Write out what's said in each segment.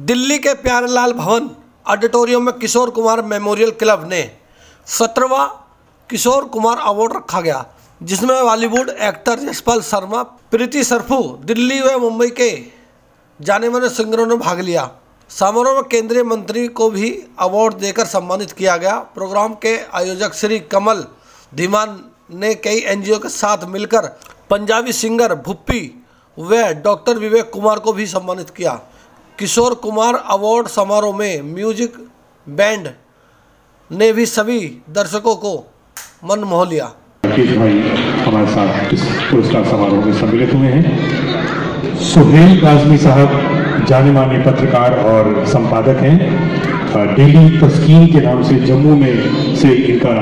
दिल्ली के प्यारेलाल भवन ऑडिटोरियम में किशोर कुमार मेमोरियल क्लब ने 17वां किशोर कुमार अवार्ड रखा गया, जिसमें बॉलीवुड एक्टर यशपाल शर्मा, प्रीति सरफू, दिल्ली व मुंबई के जाने माने सिंगरों ने भाग लिया। समारोह में केंद्रीय मंत्री को भी अवार्ड देकर सम्मानित किया गया। प्रोग्राम के आयोजक श्री कमल धीमान ने कई एनजीओ के साथ मिलकर पंजाबी सिंगर भुप्पी व डॉक्टर विवेक कुमार को भी सम्मानित किया। किशोर कुमार अवार्ड समारोह में म्यूजिक बैंड ने भी सभी दर्शकों को मन मोह लिया। राकेश भाई हमारे साथ इस पुरस्कार समारोह में सम्मिलित हुए हैं। सुहेल काजमी साहब जाने माने पत्रकार और संपादक हैं। डेली तस्कीन के नाम से जम्मू में से इनका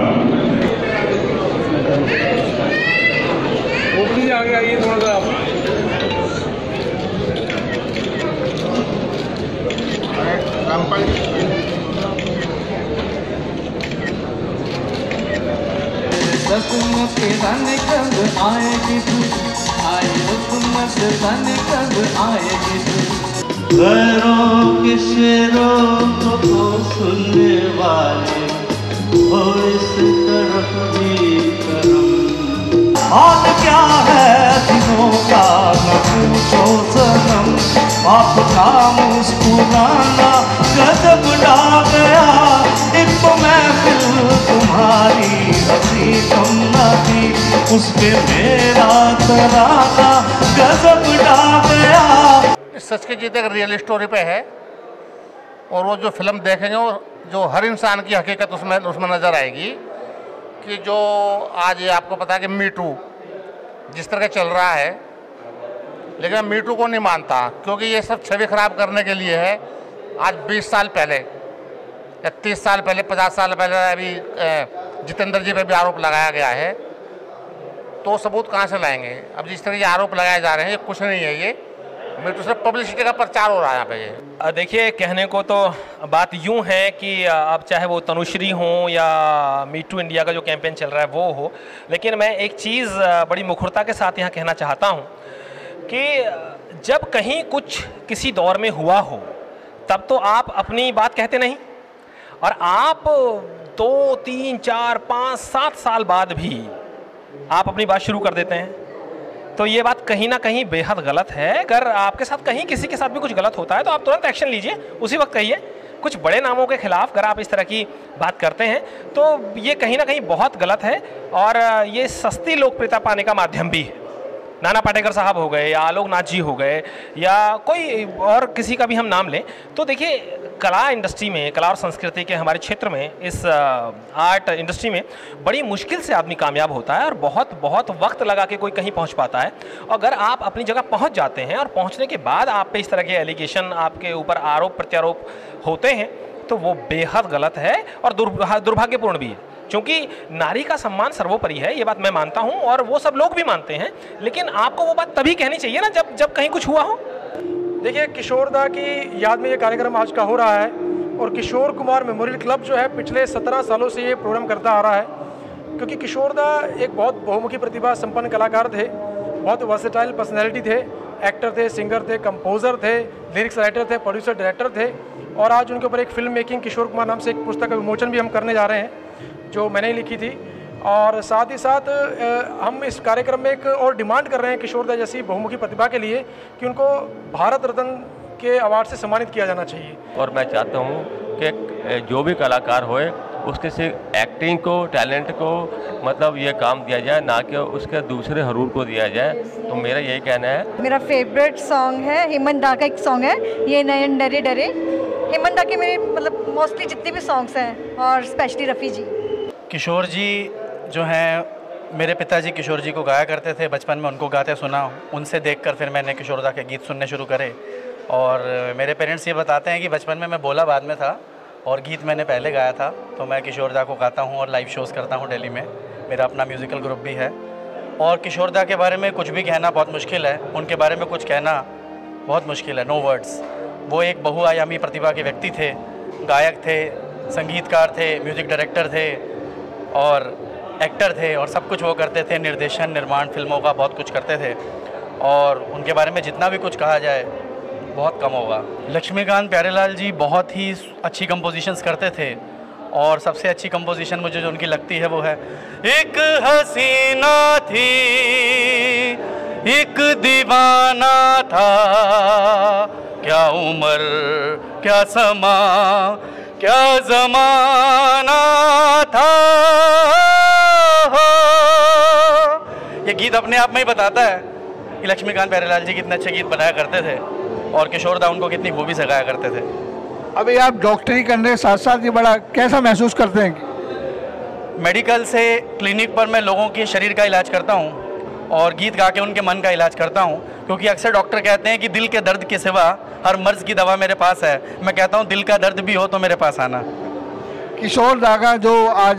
आएगी तू, आए हुकूमत जाने कब आएगी तू। गैरों के शेरों को सुनने वाले हो इस तरफ भी करम। हाल क्या है दिनों का न पूछो सनम, आपका मुस्कुराना गजब ला गया। एक तो महफिल तुम्हारी हंसी तुम न थी, उस पे मेरा तराना गजब ला गया। इस सच की जीत एक रियल स्टोरी पे है और वो जो फिल्म देखेंगे वो जो हर इंसान की हकीकत उसमें नज़र आएगी कि जो आज ये आपको पता है कि मीटू जिस तरह चल रहा है, लेकिन मैं मीटू को नहीं मानता क्योंकि ये सब छवि खराब करने के लिए है। आज 20 साल पहले या 30 साल पहले 50 साल पहले अभी जितेंद्र जी पे भी आरोप लगाया गया है, तो सबूत कहाँ से लाएंगे? अब जिस तरह ये आरोप लगाए जा रहे हैं ये कुछ नहीं है, ये मीटू से पब्लिसिटी का प्रचार हो रहा है यहाँ पे। ये देखिए, कहने को तो बात यूँ है कि अब चाहे वो तनुश्री हो या मीटू इंडिया का जो कैंपेन चल रहा है वो हो, लेकिन मैं एक चीज़ बड़ी मुखरता के साथ यहाँ कहना चाहता हूँ कि जब कहीं कुछ किसी दौर में हुआ हो तब तो आप अपनी बात कहते नहीं, और आप 2, 3, 4, 5, 7 साल बाद भी आप अपनी बात शुरू कर देते हैं। तो ये बात कहीं ना कहीं बेहद गलत है। अगर आपके साथ कहीं किसी के साथ भी कुछ गलत होता है तो आप तुरंत एक्शन लीजिए, उसी वक्त कहिए। कुछ बड़े नामों के खिलाफ अगर आप इस तरह की बात करते हैं तो ये कहीं ना कहीं बहुत गलत है और ये सस्ती लोकप्रियता पाने का माध्यम भी है। नाना पाटेकर साहब हो गए या आलोक नाथ जी हो गए या कोई और किसी का भी हम नाम लें, तो देखिए कला इंडस्ट्री में, कला और संस्कृति के हमारे क्षेत्र में, इस आर्ट इंडस्ट्री में बड़ी मुश्किल से आदमी कामयाब होता है और बहुत बहुत वक्त लगा के कोई कहीं पहुंच पाता है। अगर आप अपनी जगह पहुंच जाते हैं और पहुंचने के बाद आप पे इस तरह के एलिगेशन, आपके ऊपर आरोप प्रत्यारोप होते हैं तो वो बेहद गलत है और दुर्भाग्यपूर्ण भी है, क्योंकि नारी का सम्मान सर्वोपरि है, ये बात मैं मानता हूं और वो सब लोग भी मानते हैं, लेकिन आपको वो बात तभी कहनी चाहिए ना जब कहीं कुछ हुआ हो। देखिए, किशोरदा की याद में ये कार्यक्रम आज का हो रहा है और किशोर कुमार मेमोरियल क्लब जो है पिछले 17 सालों से ये प्रोग्राम करता आ रहा है, क्योंकि किशोरदा एक बहुत बहुमुखी प्रतिभा संपन्न कलाकार थे, बहुत वर्सेटाइल पर्सनैलिटी थे, एक्टर थे, सिंगर थे, कंपोज़र थे, लिरिक्स राइटर थे, प्रोड्यूसर डायरेक्टर थे। और आज उनके ऊपर एक फिल्म मेकिंग किशोर कुमार नाम से एक पुस्तक का विमोचन भी हम करने जा रहे हैं जो मैंने ही लिखी थी। और साथ ही साथ हम इस कार्यक्रम में एक और डिमांड कर रहे हैं किशोरदा जैसी बहुमुखी प्रतिभा के लिए कि उनको भारत रत्न के अवार्ड से सम्मानित किया जाना चाहिए। और मैं चाहता हूँ कि जो भी कलाकार होए उसके सिर्फ एक्टिंग को, टैलेंट को मतलब ये काम दिया जाए, ना कि उसके दूसरे हरूर को दिया जाए। तो मेरा यही कहना है। मेरा फेवरेट सॉन्ग है हेमंत दा का एक सॉन्ग है ये नयन डरे डरे। हेमंत दा के मेरे मतलब मोस्टली जितने भी सॉन्ग्स हैं और स्पेशली रफ़ी जी। किशोर जी जो हैं मेरे पिताजी किशोर जी को गाया करते थे, बचपन में उनको गाते सुना, उनसे देखकर फिर मैंने किशोरदा के गीत सुनने शुरू करे। और मेरे पेरेंट्स ये बताते हैं कि बचपन में मैं बोला बाद में था और गीत मैंने पहले गाया था। तो मैं किशोरदा को गाता हूँ और लाइव शोज़ करता हूँ दिल्ली में, मेरा अपना म्यूज़िकल ग्रुप भी है। और किशोरदा के बारे में कुछ भी कहना बहुत मुश्किल है, उनके बारे में कुछ कहना बहुत मुश्किल है, नो वर्ड्स। वो एक बहुआयामी प्रतिभा के व्यक्ति थे, गायक थे, संगीतकार थे, म्यूज़िक डायरेक्टर थे और एक्टर थे और सब कुछ वो करते थे। निर्देशन, निर्माण फिल्मों का बहुत कुछ करते थे और उनके बारे में जितना भी कुछ कहा जाए बहुत कम होगा। लक्ष्मीकांत प्यारेलाल जी बहुत ही अच्छी कंपोजिशंस करते थे और सबसे अच्छी कंपोजिशन मुझे जो उनकी लगती है वो है एक हसीना थी एक दीवाना था, क्या उम्र क्या समा क्या ज़माना था। ये गीत अपने आप में ही बताता है कि लक्ष्मीकांत प्यारेलाल जी कितने अच्छे गीत बनाया करते थे और किशोर दा उनको कितनी खूबी से गाया करते थे। अभी आप डॉक्टरी करने के साथ साथ ये बड़ा कैसा महसूस करते हैं? मेडिकल से क्लिनिक पर मैं लोगों के शरीर का इलाज करता हूँ और गीत गा के उनके मन का इलाज करता हूँ, क्योंकि अक्सर डॉक्टर कहते हैं कि दिल के दर्द के सिवा हर मर्ज की दवा मेरे पास है। मैं कहता हूँ दिल का दर्द भी हो तो मेरे पास आना। किशोर दा का जो आज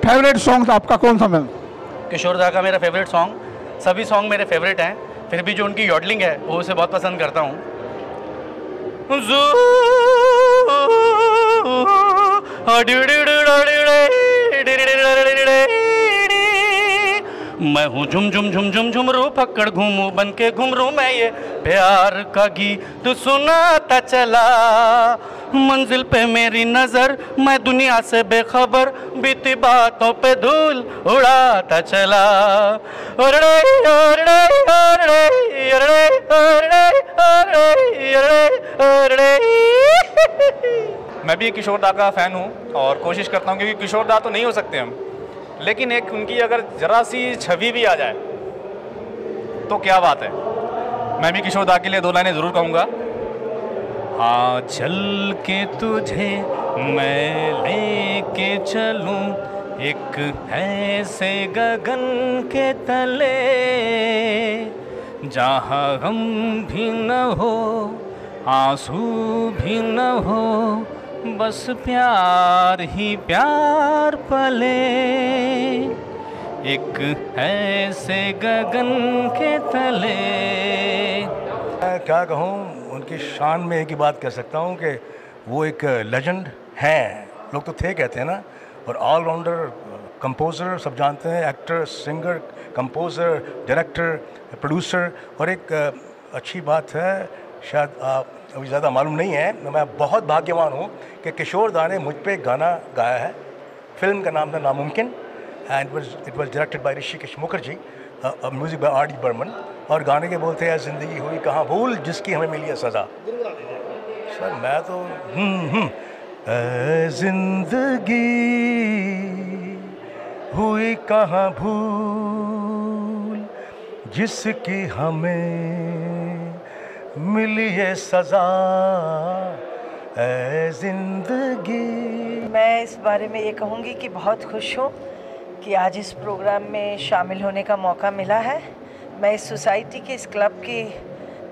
फेवरेट सॉन्ग आपका कौन सा मैम? किशोर दा का मेरा फेवरेट सॉन्ग, सभी सॉन्ग मेरे फेवरेट हैं, फिर भी जो उनकी यॉडलिंग है वो उसे बहुत पसंद करता हूँ। मैं हूँ झुम झुम झुम झुम झुमरू पकड़ घूमू बन के घुमरू मैं ये प्यार का गीत सुनाता चला, मंजिल पे मेरी नजर मैं दुनिया से बेखबर बीती बातों पे धूल उड़ाता चला। मैं भी किशोर दा का फ़ैन हूँ और कोशिश करता हूँ, क्योंकि किशोर दा तो नहीं हो सकते हम, लेकिन एक उनकी अगर ज़रा सी छवि भी आ जाए तो क्या बात है। मैं भी किशोर दा के लिए 2 लाइनें ज़रूर कहूँगा। हाँ चल के तुझे मैं लेके चलूँ एक ऐसे गगन के तले, जहाँ गम भी न हो आंसू भी न हो, बस प्यार ही प्यार पले, एक ऐसे गगन के तले। मैं क्या कहूँ, उनकी शान में एक ही बात कह सकता हूँ कि वो एक लेजेंड हैं, लोग तो थे कहते हैं ना, और ऑलराउंडर कंपोज़र सब जानते हैं, actor singer composer director producer. और एक अच्छी बात है, शायद आप अभी ज़्यादा मालूम नहीं है, मैं बहुत भाग्यवान हूँ कि किशोर दा ने मुझ पे एक गाना गाया है। फिल्म का नाम था Namumkin and it was directed by Rishikesh Mukherjee, music by R D Burman, और गाने के बोलते हैं ज़िंदगी हुई कहाँ भूल जिसकी हमें मिली है सज़ा। सर मैं तो ज़िंदगी हुई कहाँ भूल जिसकी हमें मिली है सज़ा, ऐ ज़िंदगी। मैं इस बारे में ये कहूँगी कि बहुत खुश हूँ कि आज इस प्रोग्राम में शामिल होने का मौका मिला है। मैं इस सोसाइटी के, इस क्लब की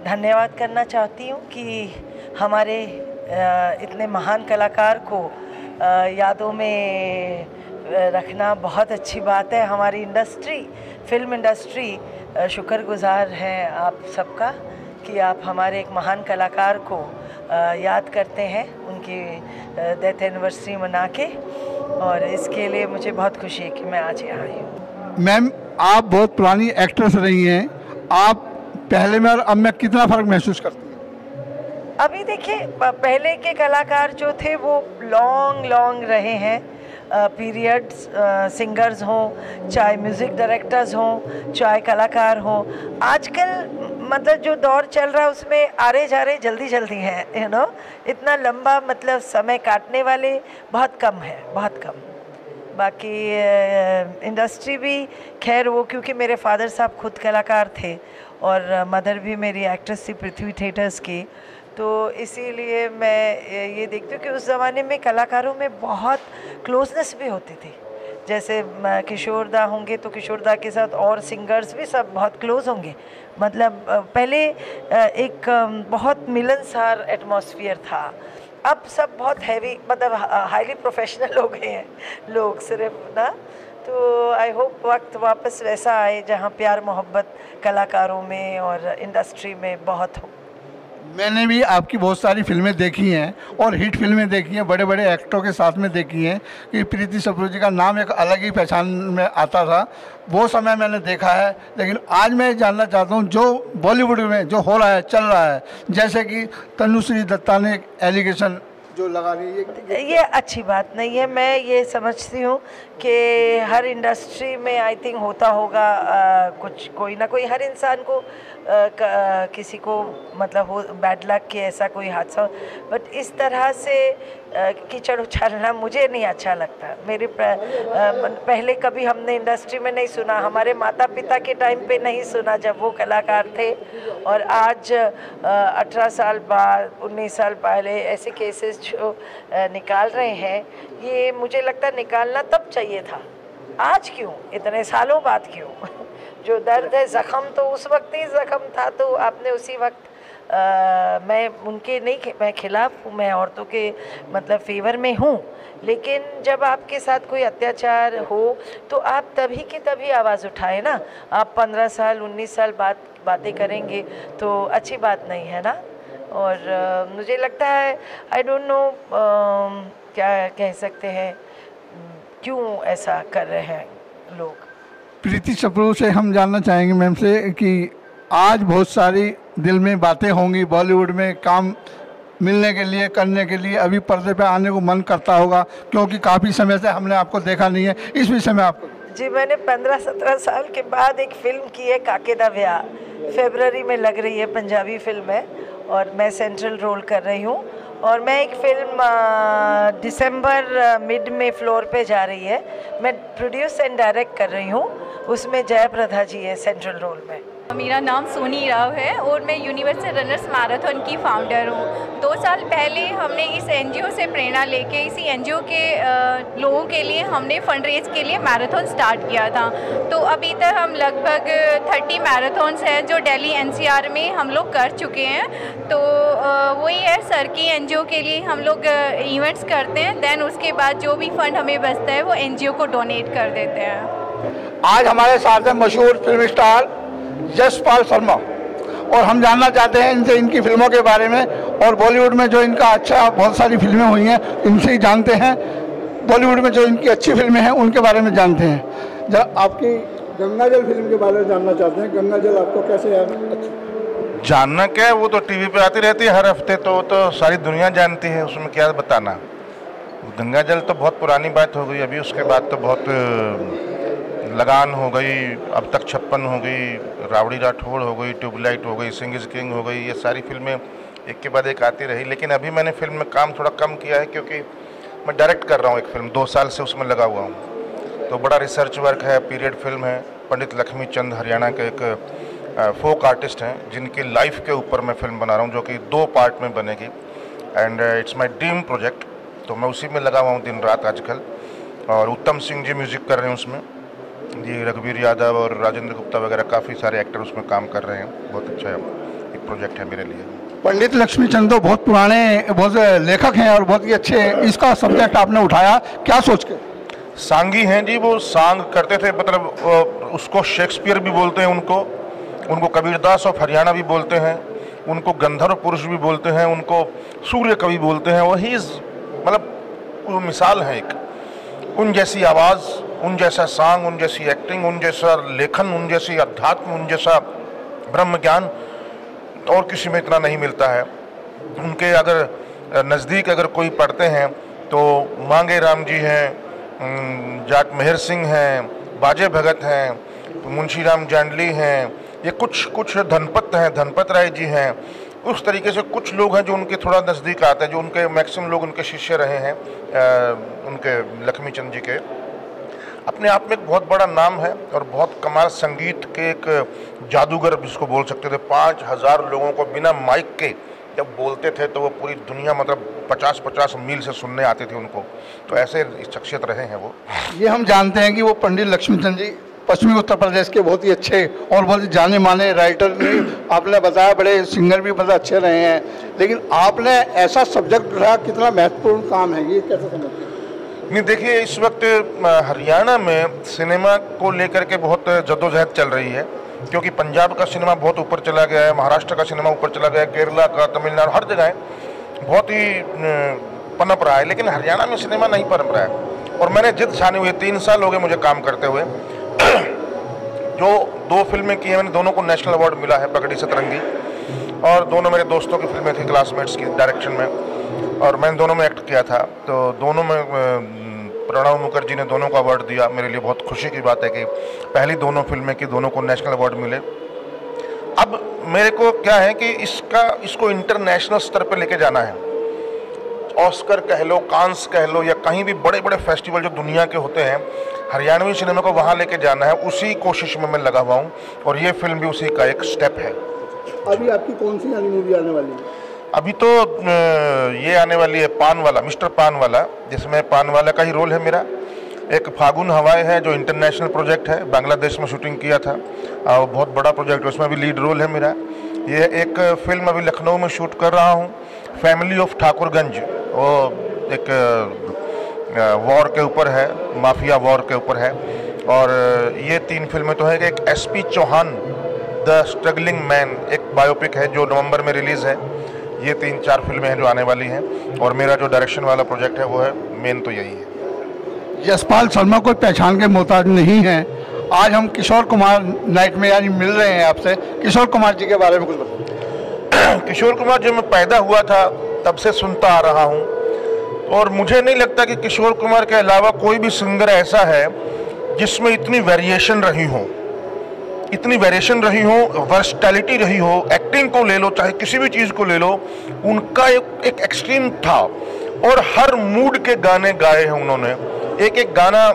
धन्यवाद करना चाहती हूँ कि हमारे इतने महान कलाकार को यादों में रखना बहुत अच्छी बात है। हमारी इंडस्ट्री, फिल्म इंडस्ट्री शुक्रगुजार है आप सबका कि आप हमारे एक महान कलाकार को याद करते हैं उनकी डेथ एनिवर्सरी मना के, और इसके लिए मुझे बहुत खुशी है कि मैं आज यहाँ आई हूँ। मैम आप बहुत पुरानी एक्ट्रेस रही हैं, आप पहले में और अब में कितना फ़र्क महसूस करती हैं? अभी देखिए, पहले के कलाकार जो थे वो लॉन्ग रहे हैं, पीरियड्स सिंगर्स हों, चाहे म्यूज़िक डायरेक्टर्स हों, चाहे कलाकार हों। आजकल मतलब जो दौर चल रहा है उसमें आरे जारे जल्दी हैं, यू नो, इतना लंबा मतलब समय काटने वाले बहुत कम है, बहुत कम। बाकी इंडस्ट्री भी खैर वो, क्योंकि मेरे फादर साहब खुद कलाकार थे और मदर भी मेरी एक्ट्रेस थी पृथ्वी थिएटर्स की, तो इसीलिए मैं ये देखती हूँ कि उस ज़माने में कलाकारों में बहुत क्लोजनेस भी होती थी। जैसे किशोर दा होंगे तो किशोर दा के साथ और सिंगर्स भी सब बहुत क्लोज होंगे। मतलब पहले एक बहुत मिलनसार एटमॉस्फेयर था, अब सब बहुत हैवी, मतलब हाईली प्रोफेशनल हो गए हैं लोग सिर्फ ना। तो आई होप वक्त वापस वैसा आए जहाँ प्यार मोहब्बत कलाकारों में और इंडस्ट्री में बहुत हो। मैंने भी आपकी बहुत सारी फिल्में देखी हैं और हिट फिल्में देखी हैं, बड़े बड़े एक्टरों के साथ में देखी हैं कि प्रीति सप्रू जी का नाम एक अलग ही पहचान में आता था, वो समय मैंने देखा है। लेकिन आज मैं जानना चाहता हूँ जो बॉलीवुड में जो हो रहा है, चल रहा है, जैसे कि तनुश्री दत्ता ने एलिगेशन जो लगा रही है, ये अच्छी बात नहीं है। मैं ये समझती हूँ कि हर इंडस्ट्री में आई थिंक होता होगा कुछ कोई ना कोई, हर इंसान को किसी को मतलब हो बैड लक के ऐसा कोई हादसा, बट इस तरह से कीचड़ उछालना मुझे नहीं अच्छा लगता। मेरे पहले कभी हमने इंडस्ट्री में नहीं सुना, हमारे माता पिता के टाइम पे नहीं सुना जब वो कलाकार थे, और आज 18 साल बाद 19 साल पहले ऐसे केसेस जो निकाल रहे हैं, ये मुझे लगता है निकालना तब चाहिए था, आज क्यों, इतने सालों बाद क्यों? जो दर्द है, ज़ख़म तो उस वक्त ही ज़ख़म था, तो आपने उसी वक्त मैं उनके नहीं, मैं खिलाफ हूँ, मैं औरतों के मतलब फेवर में हूँ, लेकिन जब आपके साथ कोई अत्याचार हो तो आप तभी की तभी आवाज़ उठाए ना। आप 15 साल 19 साल बाद बातें करेंगे तो अच्छी बात नहीं है ना। और मुझे लगता है आई डोंट नो क्या कह सकते हैं, क्यों ऐसा कर रहे हैं लोग। प्रीति सप्रू से हम जानना चाहेंगे मैम से कि आज बहुत सारी दिल में बातें होंगी, बॉलीवुड में काम मिलने के लिए, करने के लिए, अभी पर्दे पे आने को मन करता होगा, क्योंकि काफ़ी समय से हमने आपको देखा नहीं है, इस विषय में आपको। जी, मैंने 15-17 साल के बाद एक फ़िल्म की है, काके दा ब्याह, फरवरी में लग रही है, पंजाबी फिल्म है और मैं सेंट्रल रोल कर रही हूँ। और मैं एक फ़िल्म दिसंबर मिड में फ्लोर पे जा रही है, मैं प्रोड्यूस एंड डायरेक्ट कर रही हूँ, उसमें जयप्रदा जी है सेंट्रल रोल में। मेरा नाम सोनी राव है और मैं यूनिवर्सल रनर्स मैराथन की फाउंडर हूँ। 2 साल पहले हमने इस एनजीओ से प्रेरणा लेके इसी एनजीओ के लोगों के लिए हमने फंड रेज के लिए मैराथन स्टार्ट किया था। तो अभी तक हम लगभग 30 मैराथन्स हैं जो दिल्ली एनसीआर में हम लोग कर चुके हैं। तो वही है, सर की एनजीओ के लिए हम लोग इवेंट्स करते हैं, देन उसके बाद जो भी फंड हमें बचता है वो एनजीओ को डोनेट कर देते हैं। आज हमारे साथ हैं मशहूर फिल्म स्टार यशपाल शर्मा और हम जानना चाहते हैं इनसे इनकी फिल्मों के बारे में, और बॉलीवुड में जो इनका अच्छा बहुत सारी फिल्में हुई हैं इनसे ही जानते हैं, बॉलीवुड में जो इनकी अच्छी फिल्में हैं उनके बारे में जानते हैं। जब आपकी गंगाजल फिल्म के बारे में जानना चाहते हैं, गंगाजल आपको कैसे याद है? अच्छा, जानना क्या है, वो तो टीवी पे आती रहती है हर हफ्ते, तो सारी दुनिया जानती है, उसमें क्या बताना। गंगाजल तो बहुत पुरानी बात हो गई, अभी उसके बाद तो बहुत लगान हो गई, अब तक 56 हो गई, रावड़ी राठौड़ हो गई, ट्यूबलाइट हो गई, सिंह इज किंग हो गई, ये सारी फिल्में एक के बाद एक आती रही। लेकिन अभी मैंने फिल्म में काम थोड़ा कम किया है क्योंकि मैं डायरेक्ट कर रहा हूँ एक फ़िल्म, 2 साल से उसमें लगा हुआ हूँ। तो बड़ा रिसर्च वर्क है, पीरियड फिल्म है। पंडित लक्ष्मी चंद हरियाणा के एक फोक आर्टिस्ट हैं जिनकी लाइफ के ऊपर मैं फिल्म बना रहा हूँ, जो कि 2 पार्ट में बनेगी, and it's my dream project. तो मैं उसी में लगा हुआ हूँ दिन रात आजकल, और उत्तम सिंह जी म्यूज़िक कर रहे हैं उसमें, जी रघुवीर यादव और राजेंद्र गुप्ता वगैरह काफ़ी सारे एक्टर उसमें काम कर रहे हैं। बहुत अच्छा एक प्रोजेक्ट है मेरे लिए। पंडित लक्ष्मी चंद तो बहुत पुराने बहुत लेखक हैं और बहुत ही अच्छे, इसका सब्जेक्ट आपने उठाया क्या सोच के? सांगी हैं जी, वो सांग करते थे, मतलब उसको शेक्सपियर भी बोलते हैं, उनको कबीरदास ऑफ हरियाणा भी बोलते हैं, उनको गंधर्व पुरुष भी बोलते हैं, उनको सूर्य कवि बोलते हैं। वही मतलब वो मिसाल है एक, उन जैसी आवाज़, उन जैसा सांग, उन जैसी एक्टिंग, उन जैसा लेखन, उन जैसी अध्यात्म, उन जैसा ब्रह्म ज्ञान और किसी में इतना नहीं मिलता है। उनके अगर नज़दीक अगर कोई पढ़ते हैं तो मांगे राम जी हैं, जाट मेहर सिंह हैं, बाजे भगत हैं, मुंशी राम जांडली हैं, ये कुछ धनपत हैं, धनपत राय जी हैं। उस तरीके से कुछ लोग हैं जो उनके थोड़ा नज़दीक आते हैं, जो उनके मैक्सिमम लोग उनके शिष्य रहे हैं, उनके लक्ष्मी चंद जी के। अपने आप में एक बहुत बड़ा नाम है और बहुत कमाल संगीत के एक जादूगर जिसको बोल सकते थे। 5000 लोगों को बिना माइक के जब बोलते थे तो वो पूरी दुनिया मतलब 50-50 मील से सुनने आते थे उनको। तो ऐसे शख्सियत रहे हैं वो। ये हम जानते हैं कि वो पंडित लक्ष्मीचंद जी पश्चिमी उत्तर प्रदेश के बहुत ही अच्छे और बहुत ही जाने माने राइटर भी, आपने बताया बड़े सिंगर भी बहुत अच्छे रहे हैं, लेकिन आपने ऐसा सब्जेक्ट रहा, कितना महत्वपूर्ण काम है ये, कैसे समझते हैं? नहीं, देखिए इस वक्त हरियाणा में सिनेमा को लेकर के बहुत जद्दोजहद चल रही है क्योंकि पंजाब का सिनेमा बहुत ऊपर चला गया है, महाराष्ट्र का सिनेमा ऊपर चला गया है, केरला का, तमिलनाडु, हर जगह बहुत ही पनप रहा है, लेकिन हरियाणा में सिनेमा नहीं पनप रहा है। और मैंने जिद ठानी हुई, 3 साल हो गए मुझे काम करते हुए, जो 2 फिल्में की हैं मैंने, दोनों को नेशनल अवार्ड मिला है, पगड़ी सतरंगी, और दोनों मेरे दोस्तों की फिल्में थी, क्लासमेट्स की डायरेक्शन में, और मैंने दोनों में एक्ट किया था। तो दोनों में प्रणव मुखर्जी ने दोनों को अवार्ड दिया। मेरे लिए बहुत खुशी की बात है कि पहली दोनों फिल्में की दोनों को नेशनल अवार्ड मिले। अब मेरे को क्या है कि इसको इंटरनेशनल स्तर पर लेके जाना है। ऑस्कर कह लो, कांस कह लो, या कहीं भी बड़े बड़े फेस्टिवल जो दुनिया के होते हैं, हरियाणवी सिनेमा को वहाँ लेके जाना है, उसी कोशिश में मैं लगा हुआ हूँ, और ये फिल्म भी उसी का एक स्टेप है। अभी आपकी कौन सी नई मूवी आने वाली है? अभी तो ये आने वाली है पान वाला, मिस्टर पान वाला, जिसमें पान वाला का ही रोल है मेरा। एक फागुन हवाएं है जो इंटरनेशनल प्रोजेक्ट है, बांग्लादेश में शूटिंग किया था, और बहुत बड़ा प्रोजेक्ट है, उसमें भी लीड रोल है मेरा। ये एक फिल्म अभी लखनऊ में शूट कर रहा हूँ, फैमिली ऑफ ठाकुरगंज, वो एक वॉर के ऊपर है, माफिया वॉर के ऊपर है। और ये 3 फिल्में तो है कि एक SP Chauhan the struggling man, एक बायोपिक है जो नवंबर में रिलीज़ है। ये 3-4 फिल्में हैं जो आने वाली हैं, और मेरा जो डायरेक्शन वाला प्रोजेक्ट है वो है, मेन तो यही है। यशपाल शर्मा कोई पहचान के मोहताज नहीं है। आज हम किशोर कुमार नाइट में आज मिल रहे हैं आपसे। किशोर कुमार जी के बारे में कुछ बताइए। किशोर कुमार जब मैं पैदा हुआ था तब से सुनता आ रहा हूँ, और मुझे नहीं लगता कि किशोर कुमार के अलावा कोई भी सिंगर ऐसा है जिसमें इतनी वेरिएशन रही हो, वर्सटैलिटी रही हो। एक्टिंग को ले लो, चाहे किसी भी चीज़ को ले लो, उनका एक एक्सट्रीम था, और हर मूड के गाने गाए हैं उन्होंने। एक एक गाना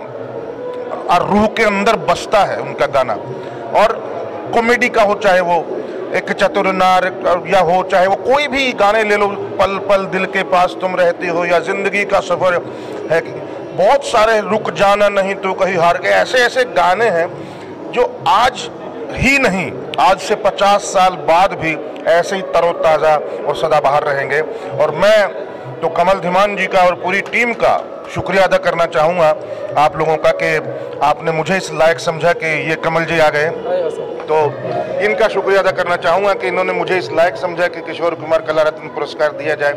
रूह के अंदर बसता है उनका गाना, और कॉमेडी का हो, चाहे वो एक चतुर नार या हो, चाहे वो कोई भी गाने ले लो, पल पल दिल के पास तुम रहती हो, या जिंदगी का सफर है, बहुत सारे, रुक जाना नहीं तो कहीं हार गए, ऐसे ऐसे गाने हैं जो आज ही नहीं, आज से 50 साल बाद भी ऐसे ही तरोताज़ा और सदाबहार रहेंगे। और मैं तो कमल धीमान जी का और पूरी टीम का शुक्रिया अदा करना चाहूँगा आप लोगों का, कि आपने मुझे इस लायक समझा कि ये कमल जी आ गए, तो इनका शुक्रिया अदा करना चाहूँगा कि इन्होंने मुझे इस लायक समझा कि किशोर कुमार कला रत्न पुरस्कार दिया जाए।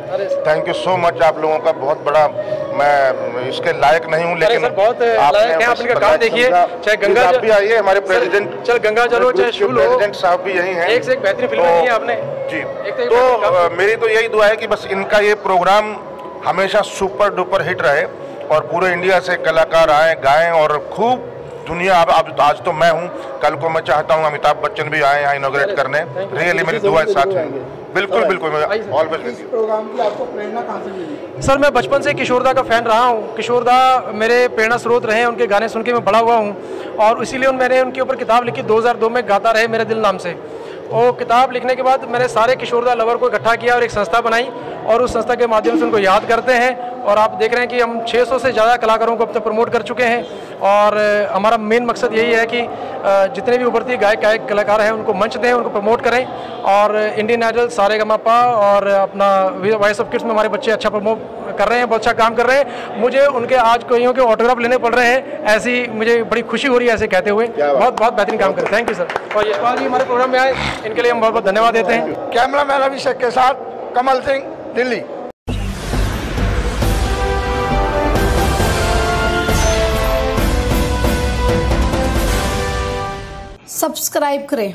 थैंक यू सो मच आप लोगों का, बहुत बड़ा, मैं इसके लायक नहीं हूँ, लेकिन आपने काम देखिए, चाहे गंगा भी आइए, हमारे प्रेसिडेंट, चल गंगा जल हो चाहे शूल हो, प्रेसिडेंट साहब भी यही हैं। एक से एक बेहतरीन फिल्म की है आपने जी। तो मेरी तो यही दुआ है कि बस इनका ये प्रोग्राम हमेशा सुपर डुपर हिट रहे, और पूरे इंडिया से कलाकार आए, गाएं, और खूब दुनिया, अब आज तो मैं हूं, कल को मैं चाहता हूं अमिताभ बच्चन भी आए यहाँ इनॉग्रेट करने। रियली मेरी दुआ साथ है। बिल्कुल बिल्कुल, मैं ऑलवेज। प्रोग्राम की आपको प्रेरणा कहाँ से मिली? सर, मैं बचपन से किशोरदा का फ़ैन रहा हूँ। किशोरदा मेरे प्रेरणा स्रोत रहे हैं, उनके गाने सुन के मैं बड़ा हुआ हूँ, और इसीलिए मैंने उनके ऊपर किताब लिखी 2002 में, गाता रहे मेरे दिल नाम से। और किताब लिखने के बाद मैंने सारे किशोरदा लवर को इकट्ठा किया और एक संस्था बनाई, और उस संस्था के माध्यम से उनको याद करते हैं। और आप देख रहे हैं कि हम 600 से ज़्यादा कलाकारों को अब तक प्रमोट कर चुके हैं, और हमारा मेन मकसद यही है कि जितने भी उभरती गायक कलाकार हैं उनको मंच दें, उनको प्रमोट करें, और इंडियन आइडल, सारेगामापा और अपना वॉइस ऑफ किड्स में हमारे बच्चे अच्छा प्रमोट कर रहे हैं, बहुत अच्छा काम कर रहे हैं। मुझे उनके आज कईयों के ऑटोग्राफ लेने पड़ रहे हैं, ऐसी मुझे बड़ी खुशी हो रही है ऐसे कहते हुए। बहुत बहुत बेहतरीन काम करें। Thank you sir. और यशपाल जी हमारे प्रोग्राम में आए, इनके लिए हम बहुत बहुत धन्यवाद देते हैं। कैमरा मैन अभिषेक के साथ कमल सिंह, दिल्ली। सब्सक्राइब करें।